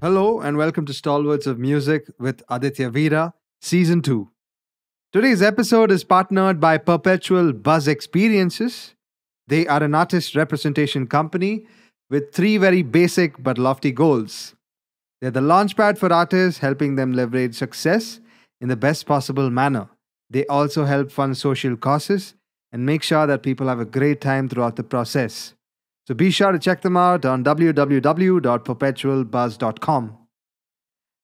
Hello and welcome to Stalwarts of Music with Aditya Veera, Season 2. Today's episode is partnered by Perpetual Buzz Experiences. They are an artist representation company with three very basic but lofty goals. They're the launchpad for artists, helping them leverage success in the best possible manner. They also help fund social causes and make sure that people have a great time throughout the process. So be sure to check them out on www.perpetualbuzz.com.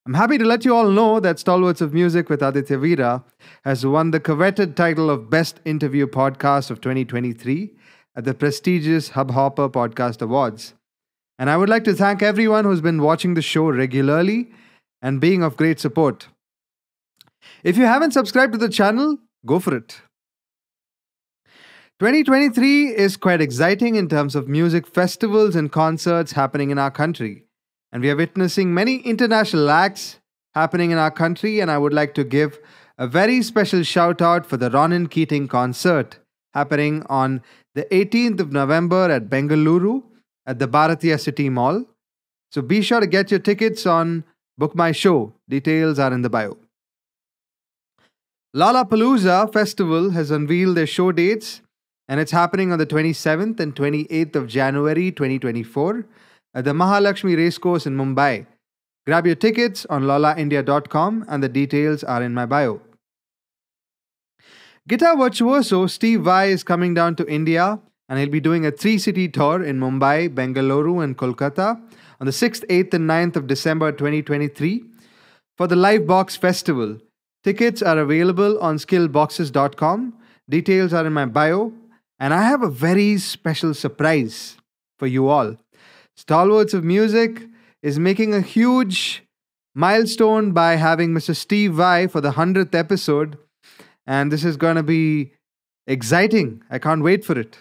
I'm happy to let you all know that Stalwarts of Music with Aditya Veera has won the coveted title of Best Interview Podcast of 2023 at the prestigious Hubhopper Podcast Awards. And I would like to thank everyone who's been watching the show regularly and being of great support. If you haven't subscribed to the channel, go for it. 2023 is quite exciting in terms of music festivals and concerts happening in our country. And we are witnessing many international acts happening in our country. And I would like to give a very special shout out for the Ronan Keating concert happening on the 18th of November at Bengaluru at the Bharatiya City Mall. So be sure to get your tickets on Book My Show. Details are in the bio. Lollapalooza Festival has unveiled their show dates, and it's happening on the 27th and 28th of January 2024 at the Mahalakshmi Racecourse in Mumbai. Grab your tickets on lollaindia.com and the details are in my bio. Guitar virtuoso Steve Vai is coming down to India and he'll be doing a 3-city tour in Mumbai, Bengaluru and Kolkata on the 6th, 8th and 9th of December 2023 for the Livebox Festival. Tickets are available on skillboxes.com. Details are in my bio. And I have a very special surprise for you all. Stalwarts of Music is making a huge milestone by having Mr. Steve Vai for the 100th episode. And this is going to be exciting. I can't wait for it.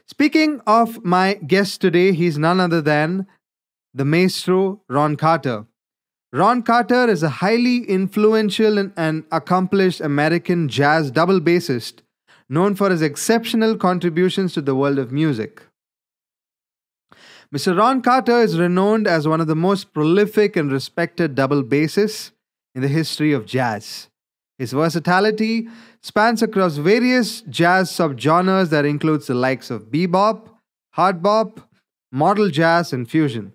Speaking of my guest today, he's none other than the maestro Ron Carter. Ron Carter is a highly influential and accomplished American jazz double bassist known for his exceptional contributions to the world of music. Mr. Ron Carter is renowned as one of the most prolific and respected double bassists in the history of jazz. His versatility spans across various jazz subgenres that includes the likes of bebop, hard bop, modal jazz, and fusion.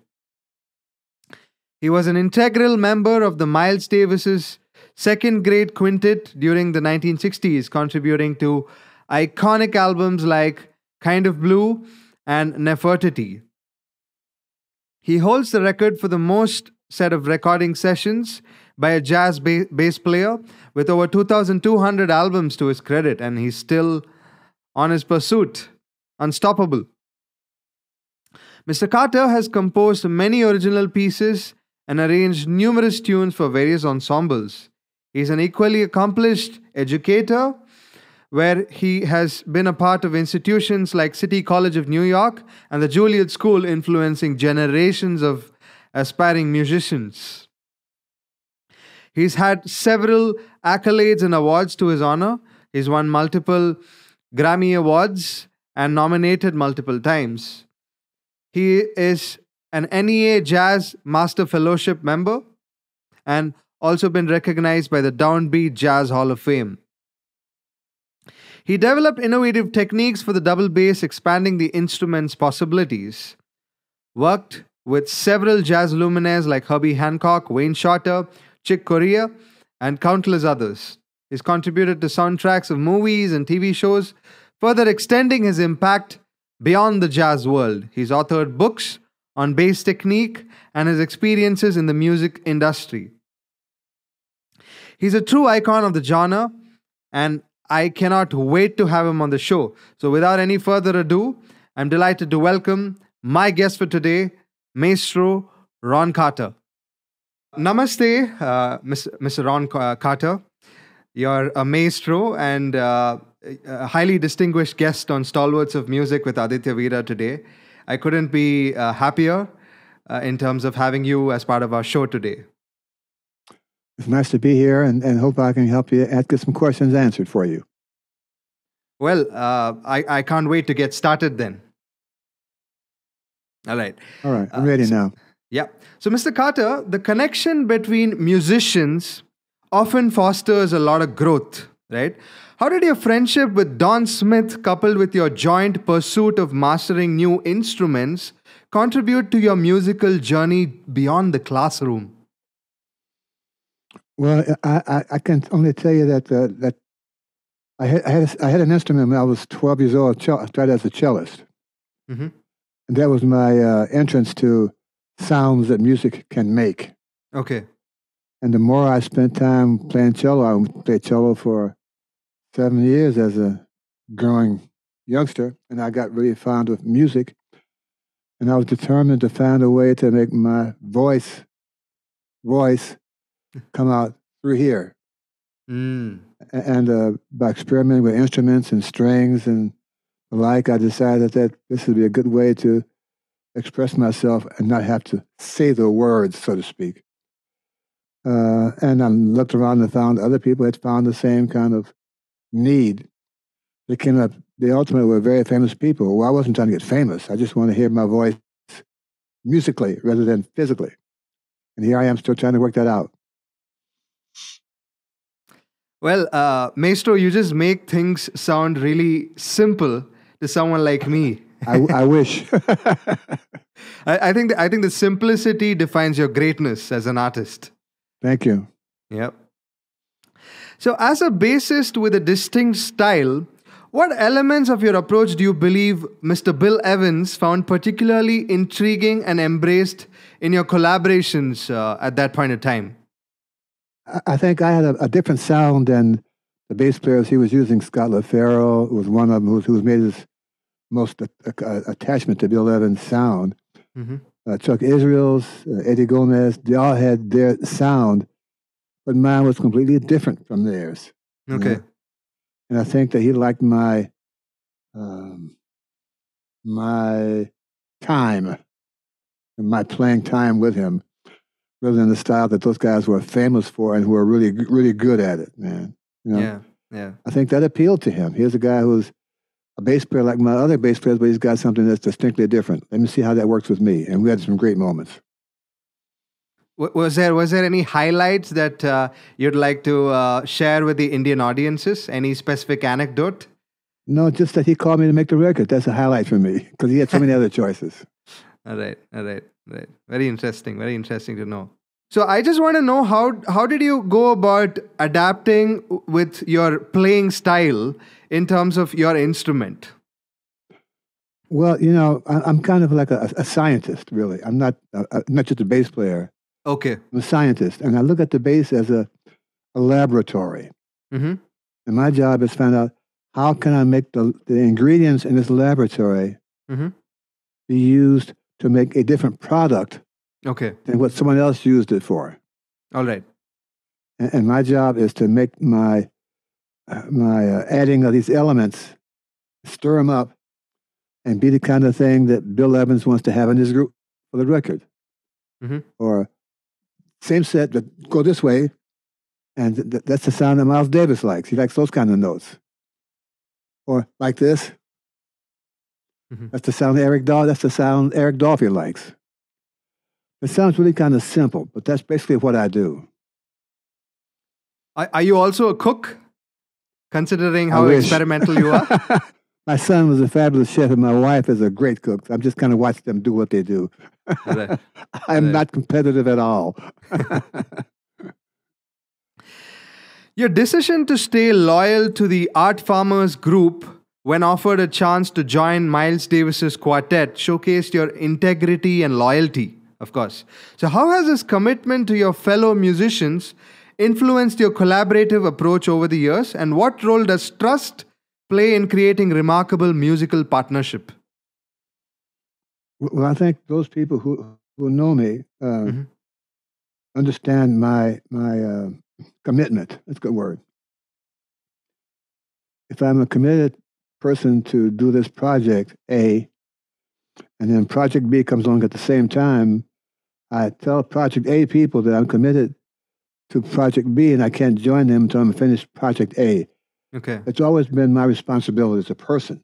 He was an integral member of the Miles Davis's second grade quintet during the 1960s, contributing to iconic albums like Kind of Blue and Nefertiti. He holds the record for the most set of recording sessions by a jazz bass player with over 2,200 albums to his credit, and he's still on his pursuit, unstoppable. Mr. Carter has composed many original pieces and arranged numerous tunes for various ensembles. He's an equally accomplished educator, where he has been a part of institutions like City College of New York and the Juilliard School, influencing generations of aspiring musicians. He's had several accolades and awards to his honor. He's won multiple Grammy Awards and nominated multiple times. He is an NEA Jazz Master Fellowship member and also been recognized by the Downbeat Jazz Hall of Fame. He developed innovative techniques for the double bass, expanding the instrument's possibilities. Worked with several jazz luminaires like Herbie Hancock, Wayne Shorter, Chick Corea, and countless others. He's contributed to soundtracks of movies and TV shows, further extending his impact beyond the jazz world. He's authored books on bass technique and his experiences in the music industry. He's a true icon of the genre, and I cannot wait to have him on the show. So without any further ado, I'm delighted to welcome my guest for today, Maestro Ron Carter. Namaste, Mr. Ron Carter. You're a maestro and a highly distinguished guest on Stalwarts of Music with Aditya Veera today. I couldn't be happier in terms of having you as part of our show today. It's nice to be here and hope I can help you get some questions answered for you. Well, I can't wait to get started then. All right. All right, I'm ready now. Yeah. So, Mr. Carter, the connection between musicians often fosters a lot of growth, right? How did your friendship with Don Smith, coupled with your joint pursuit of mastering new instruments, contribute to your musical journey beyond the classroom? Well, I can only tell you that I had an instrument when I was 12 years old. I started as a cellist, Hmm. and that was my entrance to sounds that music can make. Okay. And the more I spent time playing cello, I played cello for 7 years as a growing youngster, and I got really fond of music. And I was determined to find a way to make my voice come out through here. Mm. And by experimenting with instruments and strings and the like, I decided that this would be a good way to express myself and not have to say the words, so to speak. And I looked around and found other people had found the same kind of need. They came up, they ultimately were very famous people. Well, I wasn't trying to get famous. I just wanted to hear my voice musically rather than physically. And here I am still trying to work that out. Well, Maestro, you just make things sound really simple to someone like me. I wish. I think the simplicity defines your greatness as an artist. Thank you. Yep. So, as a bassist with a distinct style, what elements of your approach do you believe Mr. Bill Evans found particularly intriguing and embraced in your collaborations at that point in time? I think I had a different sound than the bass players he was using. Scott LaFaro was one of them who's made his most attachment to Bill Evans' sound. Mm-hmm. Chuck Israels, Eddie Gomez, they all had their sound, but mine was completely different from theirs. Okay. You know? And I think that he liked my my time and my playing time with him, rather than the style that those guys were famous for and who were really, really good at it, man. You know? Yeah, yeah. I think that appealed to him. Here's a guy who's a bass player like my other bass players, but he's got something that's distinctly different. Let me see how that works with me. And we had some great moments. Was there any highlights that you'd like to share with the Indian audiences? Any specific anecdote? No, just that he called me to make the record. That's a highlight for me because he had so many other choices. All right. Very interesting to know. So I just want to know how did you go about adapting with your playing style in terms of your instrument? Well, I'm kind of like a scientist, really. I'm not just a bass player. Okay. I'm a scientist, and I look at the bass as a laboratory. Mm-hmm. And my job is to find out how can I make the ingredients in this laboratory Mm-hmm. be used to make a different product than what someone else used it for. All right. And my job is to make my adding of these elements, stir them up, and be the kind of thing that Bill Evans wants to have in his group for the record. Mm-hmm. Or same set, but go this way, and that's the sound that Miles Davis likes. He likes those kind of notes. Or like this. Mm-hmm. That's the sound Eric Dolphy likes. It sounds really kind of simple, but that's basically what I do. Are you also a cook? Considering how experimental you are? My son was a fabulous chef, and my wife is a great cook. I'm just kind of watching them do what they do. Right. I'm not competitive at all. Your decision to stay loyal to the Art Farmers group when offered a chance to join Miles Davis's quartet showcased your integrity and loyalty, of course. So how has this commitment to your fellow musicians influenced your collaborative approach over the years, and what role does trust play in creating remarkable musical partnership? Well, I think those people who know me understand my commitment. That's a good word. If I'm a committed person to do this project A, and then project B comes along at the same time, I tell project A people that I'm committed to project B and I can't join them until I'm finished project A. Okay. It's always been my responsibility as a person.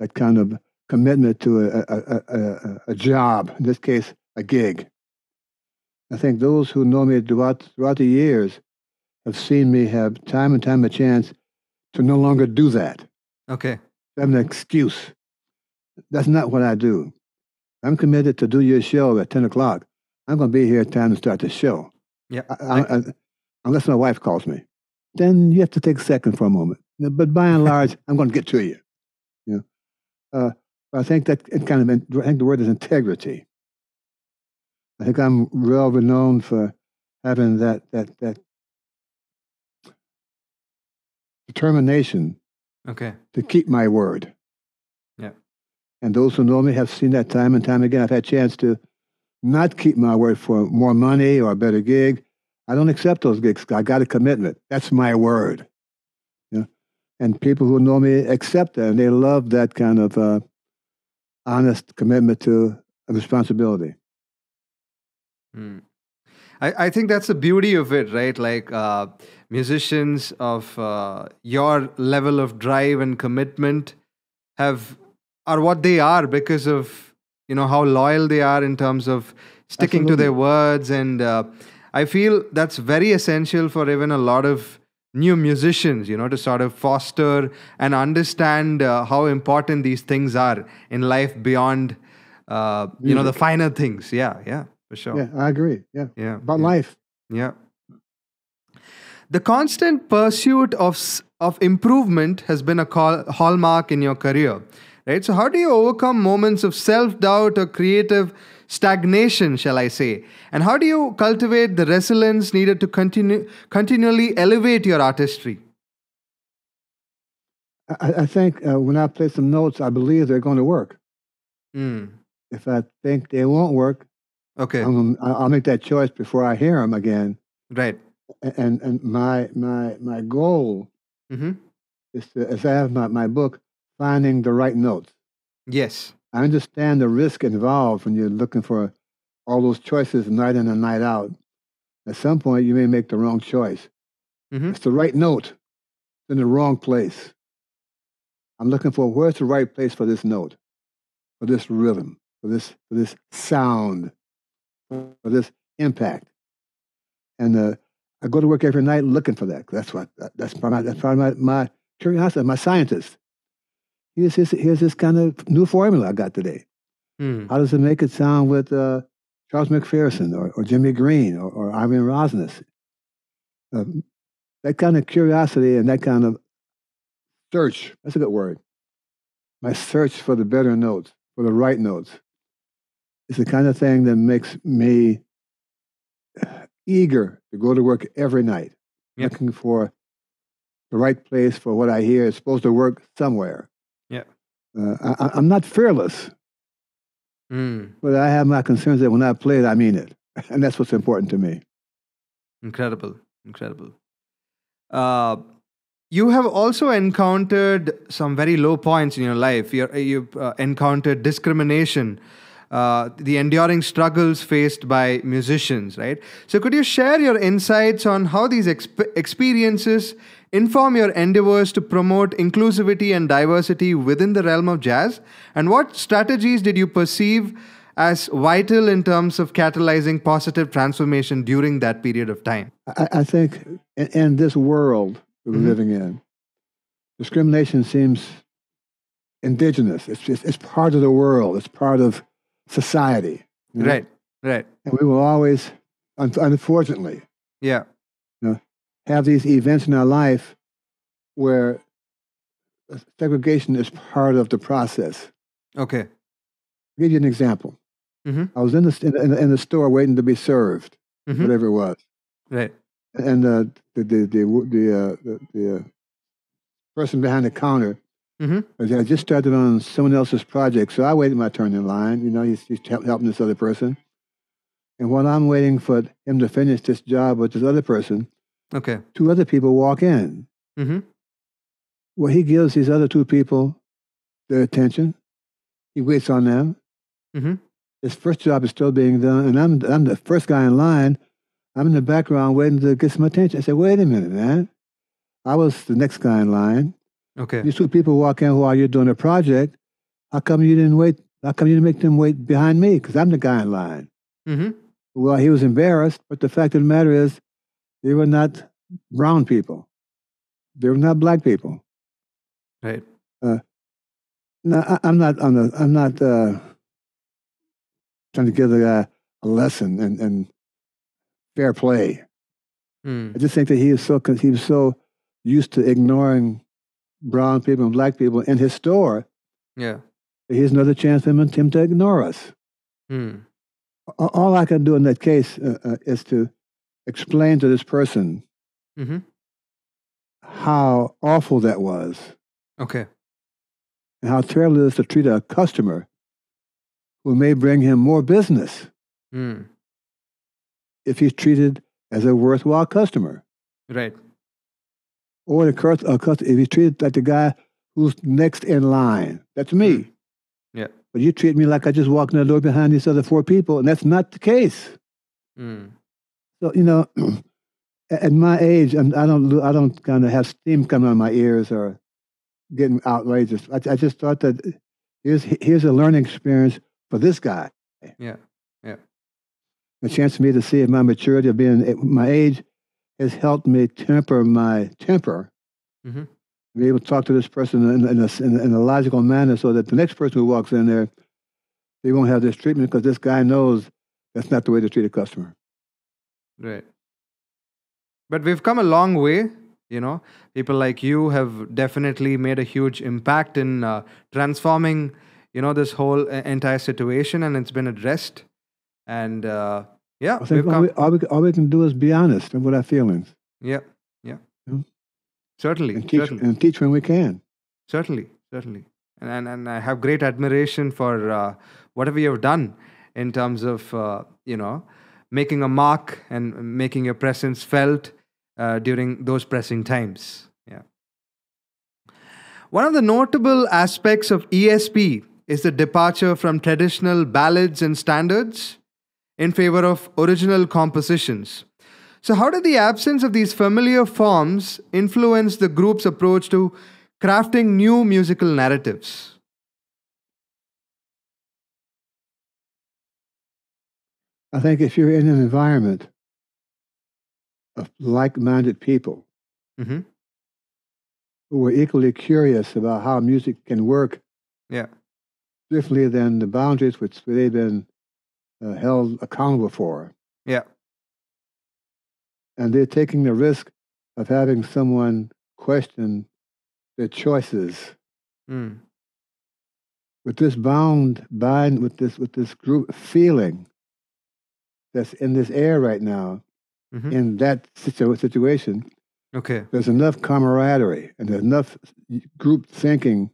That kind of commitment to a job, in this case, a gig. I think those who know me throughout the years have seen me have time and time a chance to no longer do that. Okay. Have an excuse. That's not what I do. I'm committed to do your show at 10 o'clock. I'm going to be here at time to start the show. Yeah. Unless my wife calls me. Then you have to take a second for a moment. But by and large, I'm going to get to you. You know? I think that I think the word is integrity. I think I'm well renowned for having that determination Okay. to keep my word. Yeah. And those who know me have seen that time and time again. I've had a chance to not keep my word for more money or a better gig. I don't accept those gigs. I got a commitment. That's my word. Yeah. And people who know me accept that, and they love that kind of honest commitment to a responsibility. I think that's the beauty of it, right? Like musicians of your level of drive and commitment are what they are because of how loyal they are in terms of sticking to their words, and I feel that's very essential for even a lot of new musicians, to sort of foster and understand how important these things are in life beyond the finer things. Yeah. For sure. Yeah, I agree. Yeah. About life. Yeah. The constant pursuit of improvement has been a hallmark in your career, right? So how do you overcome moments of self-doubt or creative stagnation, shall I say? And how do you cultivate the resilience needed to continually elevate your artistry? I think when I play some notes, I believe they're going to work. If I think they won't work, okay, I'll make that choice before I hear them again. Right. And my goal is to, as I have my book, Finding the Right Notes. Yes. I understand the risk involved when you're looking for all those choices night in and night out. At some point, you may make the wrong choice. It's the right note in the wrong place. I'm looking for where's the right place for this note, for this rhythm, for this sound, for this impact. And I go to work every night looking for that. That's part of my curiosity. My scientist. Here's this kind of new formula I got today. How does it make it sound with Charles McPherson or Jimmy Green or Ivan Rosnes? That kind of curiosity and that kind of search, that's a good word. My search for the better notes, for the right notes, is the kind of thing that makes me eager to go to work every night, looking for the right place for what I hear is supposed to work somewhere. Yeah. I'm not fearless, but I have my concerns that when I play it, I mean it. And that's what's important to me. Incredible. You have also encountered some very low points in your life. You've encountered discrimination, the enduring struggles faced by musicians, right? So could you share your insights on how these experiences inform your endeavors to promote inclusivity and diversity within the realm of jazz? And what strategies did you perceive as vital in terms of catalyzing positive transformation during that period of time? I think in this world we're living in, discrimination seems indigenous. It's part of the world. It's part of society. You know? Right. And we will always, unfortunately, have these events in our life where segregation is part of the process. Okay. I'll give you an example. I was in the store waiting to be served, whatever it was. Right. And the person behind the counter, I just started on someone else's project, so I waited my turn in line. You know, he's helping this other person. And while I'm waiting for him to finish this job with this other person, two other people walk in. Well, he gives these other two people their attention. He waits on them. His first job is still being done, and I'm the first guy in line. I'm in the background waiting to get some attention. I said, wait a minute, man. I was the next guy in line. Okay. These two people walk in while you're doing a project. how come you didn't wait? How come you didn't make them wait behind me? Because I'm the guy in line. Mm-hmm. Well, he was embarrassed, but the fact of the matter is, they were not brown people. They were not black people. Right. Uh, no, I'm not on the. I'm not trying to give the guy a lesson and fair play. I Mm. just think that he was so used to ignoring brown people and black people in his store. Yeah. Here's another chance for him to ignore us. Mm. All I can do in that case is to explain to this person Mm-hmm. how awful that was Okay. and how terrible it is to treat a customer who may bring him more business Mm. if he's treated as a worthwhile customer. Right. Or if he's treated like the guy who's next in line. That's me. Mm. Yeah. But you treat me like I just walked in the door behind these other four people, and that's not the case. Mm. So, at my age, I don't kind of have steam coming out of my ears or getting outrageous. I just thought that here's a learning experience for this guy. Yeah. Yeah. A chance for me to see if my maturity of being at my age has helped me temper my temper, Mm-hmm. be able to talk to this person in a logical manner so that the next person who walks in there, they won't have this treatment because this guy knows that's not the way to treat a customer. Right. But we've come a long way. People like you have definitely made a huge impact in transforming, this whole entire situation, and it's been addressed. And yeah, I think we've come. all we can do is be honest with our feelings. Yeah. Yeah. You know, Certainly. and teach Certainly. and teach when we can. Certainly. Certainly. And I have great admiration for whatever you've done in terms of making a mark and making your presence felt during those pressing times. Yeah. One of the notable aspects of ESP is the departure from traditional ballads and standards in favor of original compositions. So, how did the absence of these familiar forms influence the group's approach to crafting new musical narratives? I think if you're in an environment of like-minded people Mm-hmm. who are equally curious about how music can work Yeah. differently than the boundaries which they've been held accountable for, Yeah. and they're taking the risk of having someone question their choices. Mm. With this bind with this group feeling that's in this air right now, Mm-hmm. in that situation, Okay. there's enough camaraderie and there's enough group thinking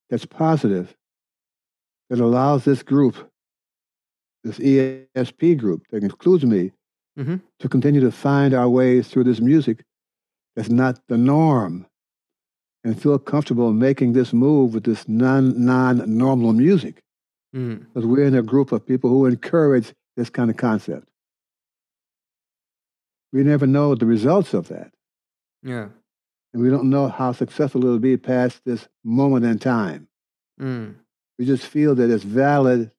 that's positive that allows this group, this ESP group that includes me, Mm-hmm. to continue to find our ways through this music that's not the norm and feel comfortable making this move with this non-normal music. Mm. Because we're in a group of people who encourage this kind of concept. We never know the results of that. Yeah. And we don't know how successful it'll be past this moment in time. Mm. We just feel that it's valid,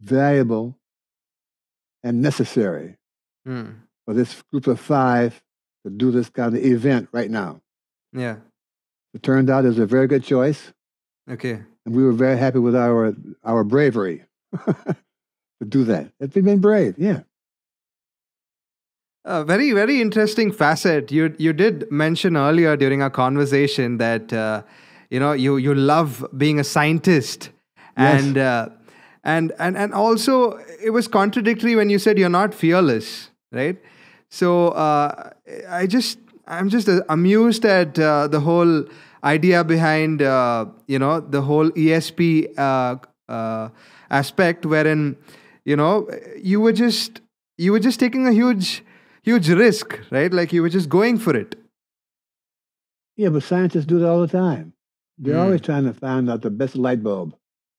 valuable, and necessary Mm. for this group of five to do this kind of event right now. Yeah. It turned out it was a very good choice, Okay. and we were very happy with our bravery to do that. We've been brave, yeah. A very, very interesting facet. You did mention earlier during our conversation that you love being a scientist, Yes. and also it was contradictory when you said you're not fearless, right? So I'm just amused at the whole idea behind the whole ESP aspect, wherein you were just taking a huge risk, right? Like you were just going for it. Yeah, but scientists do that all the time. They're Mm. always trying to find out the best light bulb.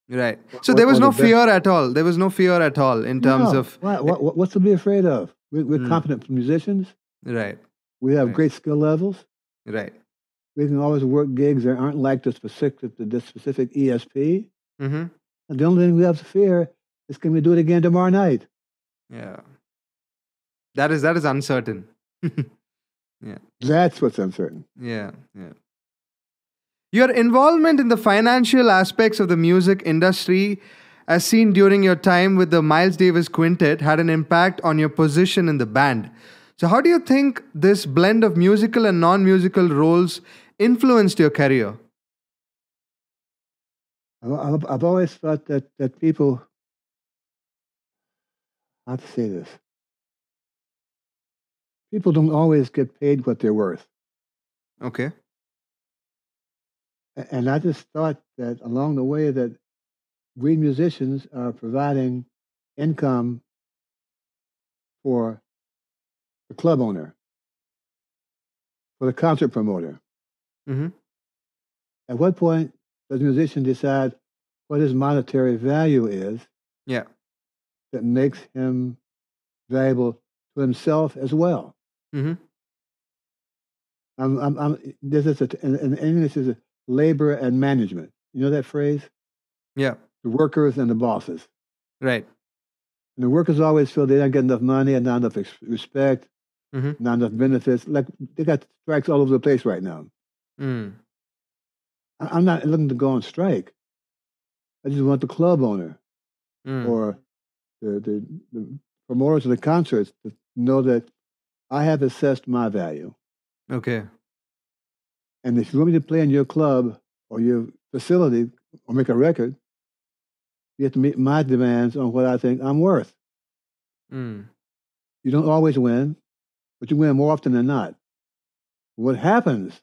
Right. So Or- there was or no the best- fear at all. There was no fear at all in terms No. of What's to be afraid of? We're Mm. competent musicians. right, We have Right. great skill levels. right. we can always work gigs that aren't like the specific ESP. Mm-hmm. And the only thing we have to fear is, can we do it again tomorrow night? Yeah. That is uncertain. Yeah. That's what's uncertain. Yeah. Yeah. Your involvement in the financial aspects of the music industry, as seen during your time with the Miles Davis Quintet, had an impact on your position in the band. So, how do you think this blend of musical and non musical roles influenced your career? I've always thought that people, how to say this, people don't always get paid what they're worth. Okay. And I just thought that along the way that we musicians are providing income for the club owner, for the concert promoter. Mm-hmm. At what point does the musician decide what his monetary value is Yeah. that makes him valuable to himself as well? Mm-hmm. This is in English is labor and management. You know that phrase? Yeah. The workers and the bosses. Right. And the workers always feel they don't get enough money and not enough respect, Mm-hmm. not enough benefits. Like they got strikes all over the place right now. Mm. I'm not looking to go on strike. I just want the club owner Mm. or the promoters of the concerts to know that I have assessed my value. Okay. And if you want me to play in your club or your facility or make a record, you have to meet my demands on what I think I'm worth. Mm. You don't always win, but you win more often than not. What happens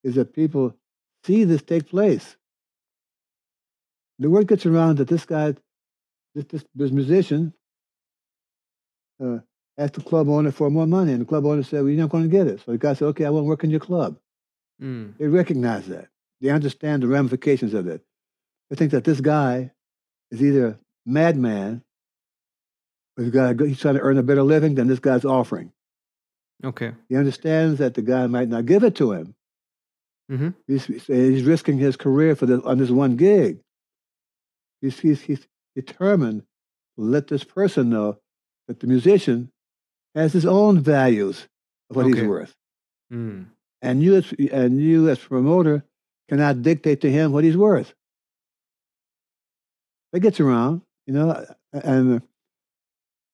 is that people see this take place. The word gets around that this guy, this musician, asked the club owner for more money, and the club owner said, "Well, you're not going to get it." So the guy said, "Okay, I want to work in your club." Mm. They recognize that. They understand the ramifications of it. They think that this guy is either a madman or he's trying to earn a better living than this guy's offering. Okay. He understands that the guy might not give it to him. Mm-hmm. He's risking his career on this one gig. He's determined to let this person know that the musician has his own values of what he's Okay. worth. Mm. And you as promoter cannot dictate to him what he's worth. That gets around, and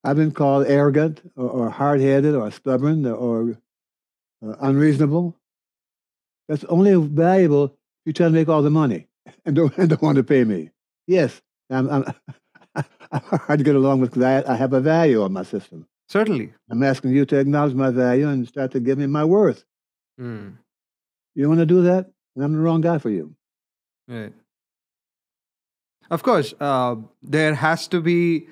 I've been called arrogant or hard-headed or stubborn or unreasonable. That's only valuable if you try to make all the money and don't want to pay me. Yes, I'm hard to get along with because I have a value on my system. Certainly. I'm asking you to acknowledge my value and start to give me my worth. Mm. You want to do that? And I'm the wrong guy for you. Right. Of course, there has to be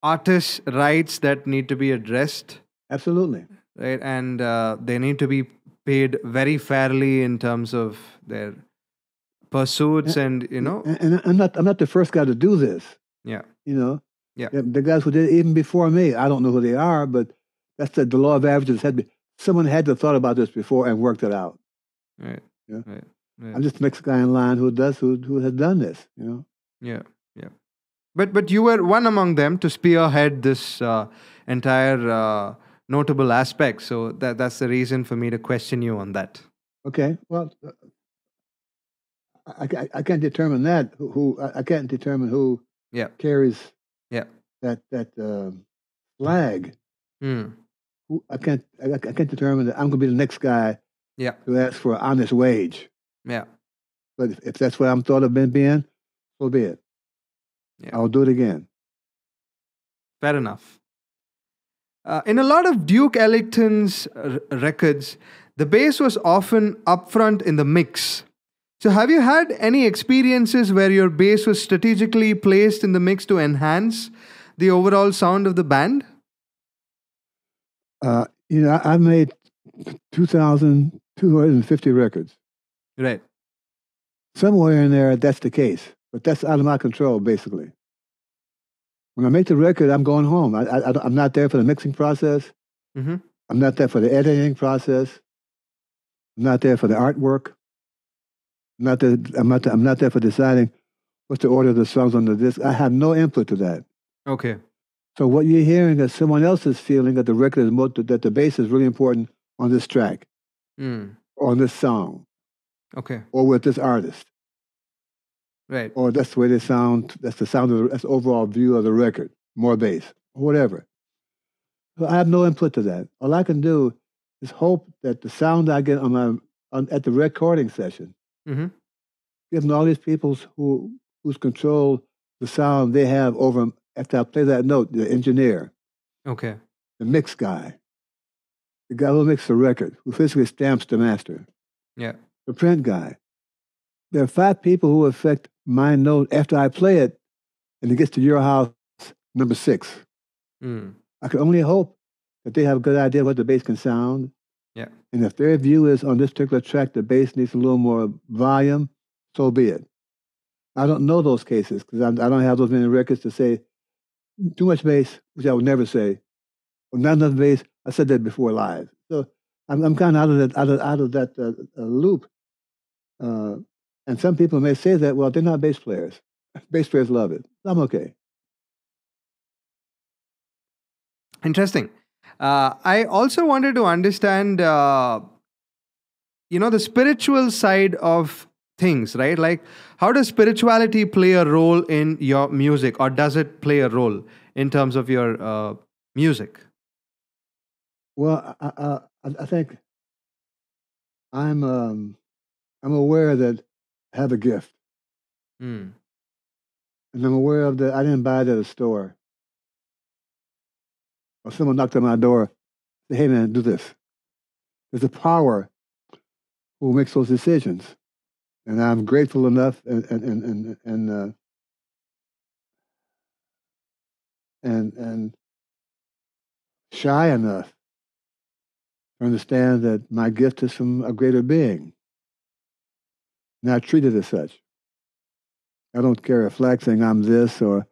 artists' rights that need to be addressed, Absolutely. right? And they need to be paid very fairly in terms of their pursuits, and And I'm not the first guy to do this. yeah, You know, yeah, the guys who did it even before me, I don't know who they are, but that's the law of averages. Someone had to have thought about this before and worked it out. right, Yeah. right, right. I'm just the next guy in line who has done this. Yeah, yeah. But you were one among them to spearhead this entire notable aspect. So that's the reason for me to question you on that. Okay. Well, I can't determine that. I can't determine who Yeah, carries yeah. that flag. Hmm. I can't determine that I'm going to be the next guy Yeah, to ask for an honest wage. yeah, But if that's what I'm thought of being, so be it. yeah. I'll do it again. Fair enough. In a lot of Duke Ellington's records, the bass was often upfront in the mix. So, have you had any experiences where your bass was strategically placed in the mix to enhance the overall sound of the band? I've made 2,250 records. Right. Somewhere in there, that's the case. But that's out of my control, basically. When I make the record, I'm going home. I'm not there for the mixing process. Mm-hmm. I'm not there for the editing process. I'm not there for the artwork. I'm not there for deciding what's the order of the songs on the disc. I have no input to that. Okay. So what you're hearing is someone else's feeling that the record is that the bass is really important on this track, Mm. or on this song, Okay. or with this artist, Right. or that's the way they sound. That's the sound of that's the overall view of the record. More bass, or whatever. So I have no input to that. All I can do is hope that the sound I get at the recording session, Mm-hmm. given all these people whose control the sound they have over 'em after I play that note, the engineer, Okay. the mix guy, the guy who makes the record, who physically stamps the master, Yeah. the print guy. There are 5 people who affect my note after I play it, and it gets to your house number 6. Mm. I can only hope that they have a good idea what the bass can sound. Yeah. And if their view is on this particular track, the bass needs a little more volume, so be it. I don't know those cases because I don't have those many records to say too much bass, which I would never say, or not enough bass. I said that before live, so I'm kind of out of that loop. Uh, and some people may say that, well, they're not bass players. Bass players love it. I'm okay. Interesting. I also wanted to understand, the spiritual side of things, right? Like, how does spirituality play a role in your music, or does it play a role in terms of your music? Well, I think I'm um, I'm aware that I have a gift, Mm. and I'm aware of that. I didn't buy it at a store, or someone knocked on my door, say, "Hey, man, do this." There's a power who makes those decisions, and I'm grateful enough and shy enough to understand that my gift is from a greater being, and I treat it as such. I don't carry a flag saying I'm this or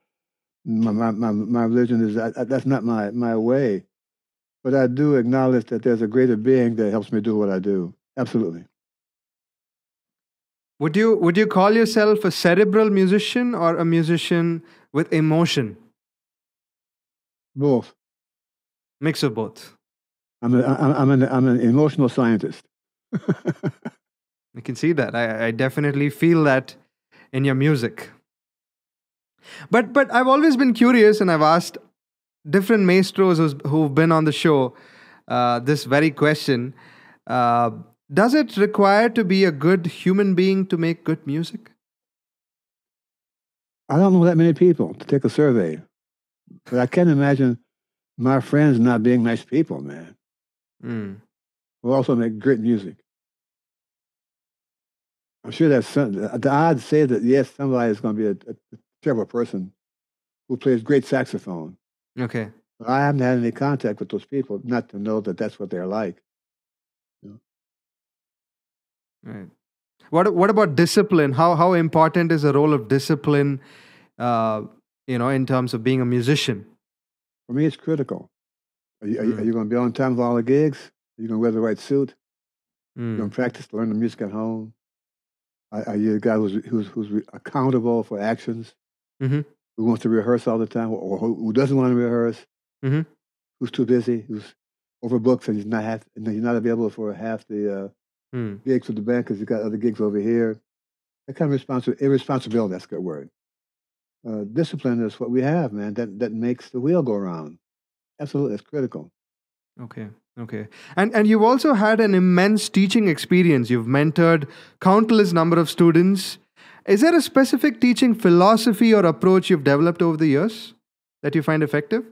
my religion is that. That's not my way. But I do acknowledge that there's a greater being that helps me do what I do. Absolutely. Would you call yourself a cerebral musician or a musician with emotion? Both. Mix of both. I'm an emotional scientist. I can see that. I definitely feel that in your music. But I've always been curious, and I've asked different maestros who've been on the show this very question. Uh, does it require to be a good human being to make good music? I don't know that many people to take a survey, but I can't imagine my friends not being nice people, man. Mm. Who also make great music. I'm sure that the odds say that yes, somebody is going to be a terrible person who plays great saxophone. Okay. But I haven't had any contact with those people, not to know that that's what they're like. You know? Right. What about discipline? How important is the role of discipline? Uh, in terms of being a musician. For me, it's critical. Are Mm. you going to be on time for all the gigs? Are you going to wear the right suit? You going Mm. to practice to learn the music at home? Are you a guy who's accountable for actions? Mm-hmm. Who wants to rehearse all the time, or who doesn't want to rehearse? Mm-hmm. Who's too busy? Who's overbooked and he's not available for half the Mm. gigs with the band because he's got other gigs over here. That kind of irresponsibility. That's a good word. Discipline is what we have, man. That makes the wheel go around. Absolutely, it's critical. Okay. Okay. And you've also had an immense teaching experience. You've mentored countless number of students. Is there a specific teaching philosophy or approach you've developed over the years that you find effective?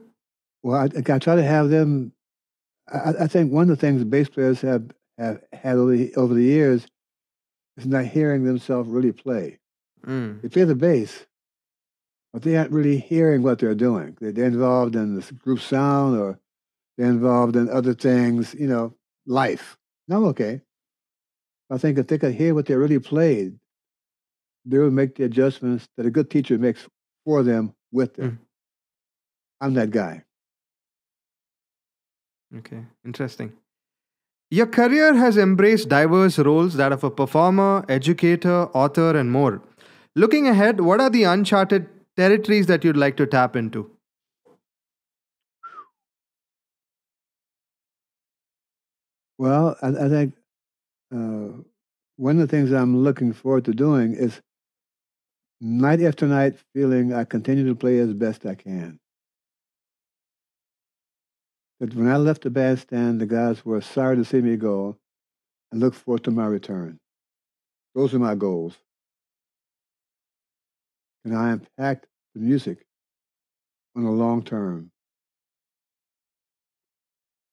Well, I try to have them. I think one of the things bass players have had over the years is not hearing themselves really play. Mm. They play the bass, but they aren't really hearing what they're doing. They're involved in the group sound or they're involved in other things, life. And I'm okay. I think if they could hear what they really played, they would make the adjustments that a good teacher makes for them with Mm. them. I'm that guy. Okay. Interesting. Your career has embraced diverse roles that of a performer, educator, author, and more. Looking ahead, what are the uncharted territories that you'd like to tap into? Well, I think uh, one of the things I'm looking forward to doing is night after night feeling I continue to play as best I can. But when I left the bandstand, the guys were sorry to see me go and look forward to my return. Those are my goals. And I impact the music on the long term?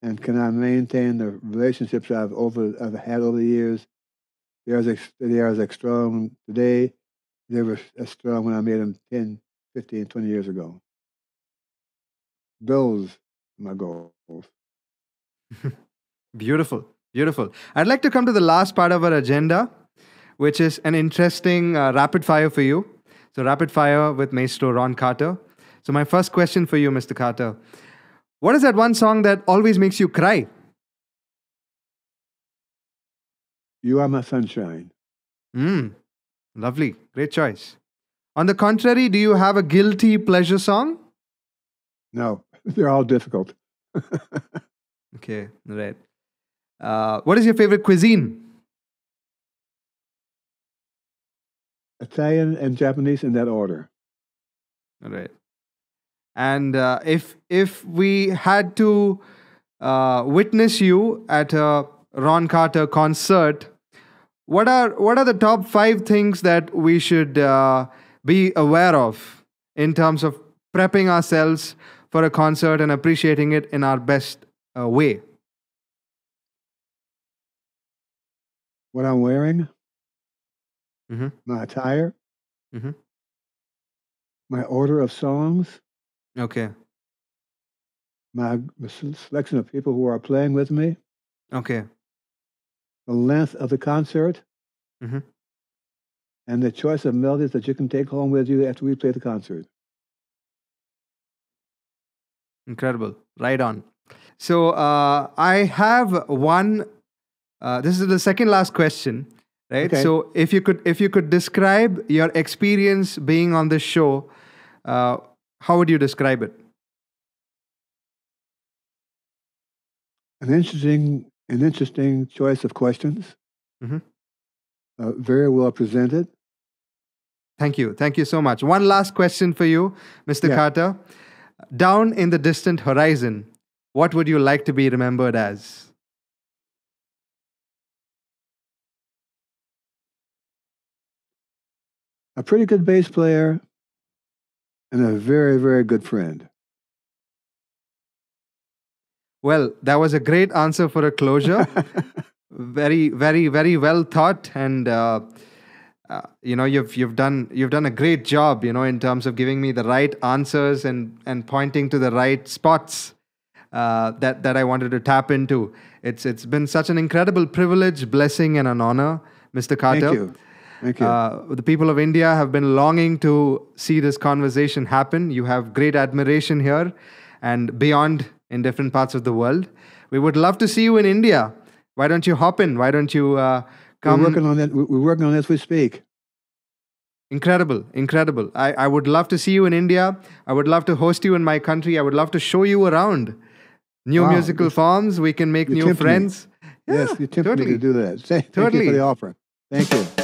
And can I maintain the relationships I've had over the years? They are as strong today. They were as strong when I made them 10, 15, 20 years ago. Those are my goals. Beautiful, beautiful. I'd like to come to the last part of our agenda, which is an interesting rapid fire for you. So, rapid fire with Maestro Ron Carter. So, my first question for you, Mr. Carter: what is that one song that always makes you cry? You are my sunshine. Lovely, great choice. On the contrary, do you have a guilty pleasure song? No, they're all difficult. Okay, right. What is your favorite cuisine? Italian and Japanese in that order. All right. And if we had to witness you at a Ron Carter concert, what are the top 5 things that we should be aware of in terms of prepping ourselves for a concert and appreciating it in our best way? What I'm wearing, Mm-hmm. my attire, Mm-hmm. my order of songs, Okay. the selection of people who are playing with me, Okay. the length of the concert, Mm-hmm. and the choice of melodies that you can take home with you after we play the concert. Incredible. Right on. So I have one. This is the second last question, right? Okay. So if you could describe your experience being on this show, how would you describe it? An interesting choice of questions. Mhm. Very well presented. Thank you. Thank you so much. One last question for you, Mr. Yeah. Carter. Down in the distant horizon, what would you like to be remembered as? A pretty good bass player and a very, very good friend. Well, that was a great answer for a closure. Very, very, very well thought, and you've done a great job, in terms of giving me the right answers and pointing to the right spots that I wanted to tap into. It's been such an incredible privilege, blessing, and an honor, Mr. Carter. Thank you. Thank you. The people of India have been longing to see this conversation happen. You have great admiration here and beyond in different parts of the world. We would love to see you in India. Why don't you hop in? Why don't you come? We're working on it. We're working on it as we speak. Incredible, incredible. I would love to see you in India. I would love to host you in my country. I would love to show you around new Wow, musical forms. We can make you new tempt me. friends. Yes, Yeah, you tempt me totally. to do that. Thank you Totally. for the offer. Thank you.